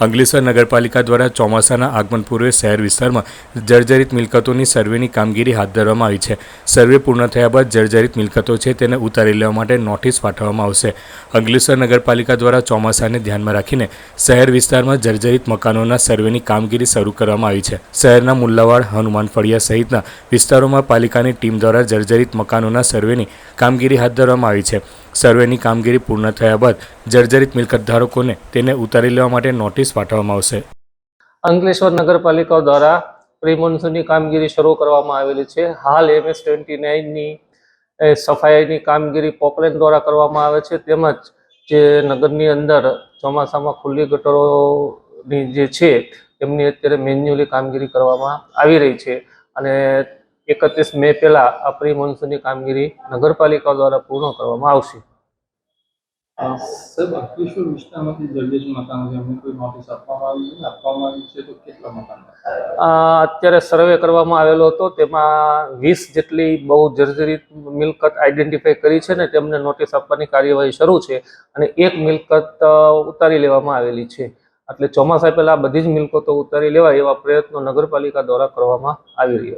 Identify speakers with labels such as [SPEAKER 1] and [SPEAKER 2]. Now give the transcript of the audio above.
[SPEAKER 1] અંકલેશ્વર નગરપાલિકા દ્વારા ચોમાસાના આગમન પૂર્વે શહેર વિસ્તારમાં જર્જરિત મિલકતોની સર્વેની કામગીરી હાથ ધરવામાં આવી છે. સર્વે પૂર્ણ થયા બાદ જર્જરિત મિલકતો છે તેને ઉતારી લેવા માટે નોટિસ પાઠવવામાં આવશે. અંકલેશ્વર નગરપાલિકા દ્વારા ચોમાસાને ધ્યાનમાં રાખીને શહેર વિસ્તારમાં જર્જરિત મકાનોના સર્વેની કામગીરી શરૂ કરવામાં આવી છે. શહેરના મુલ્લાવાડ, હનુમાન ફળિયા સહિતના વિસ્તારોમાં પાલિકાની ટીમ દ્વારા જર્જરિત મકાનોના સર્વેની કામગીરી હાથ ધરવામાં આવી છે. સર્વેની કામગીરી પૂર્ણ થયા બાદ જર્જરિત મિલકત ધારકોને તેને ઉતારી લેવા માટે નોટિસ પાઠવવામાં આવશે.
[SPEAKER 2] અંકલેશ્વર નગરપાલિકા દ્વારા પ્રી મોન્સૂનની કામગીરી શરૂ કરવામાં આવેલી છે. હાલ MS-29ની સફાઈની કામગીરી પોકલેન દ્વારા કરવામાં આવે છે. તેમજ જે નગરની અંદર ચોમાસામાં ખુલ્લી ગટરોની જે છે તેમની અત્યારે મેન્યુઅલી કામગીરી કરવામાં આવી રહી છે અને 31 મે પહેલા આ પ્રી મોન્સૂનની કામગીરી નગરપાલિકા દ્વારા પૂર્ણ કરવામાં આવશે.
[SPEAKER 3] સાહેબ, અંકલેશ્વર વિસ્તારમાંથી જર્જરિત મકાનો છે, એમને કોઈ નોટિસ આપવામાં આવી છે તો કેટલા મકાનો?
[SPEAKER 2] અત્યારે સર્વે કરવામાં આવેલો હતો, તેમાં 20 જેટલી બહુ જર્જરિત મિલકત આઈડેન્ટિફાઈ કરી છે ને તેમને નોટિસ આપવાની કાર્યવાહી શરૂ છે અને એક મિલકત ઉતારી લેવામાં આવેલી છે. એટલે ચોમાસા પહેલા બધી જ મિલકતો ઉતારી લેવાય એવા પ્રયત્નો નગરપાલિકા દ્વારા કરવામાં આવી રહ્યા છે.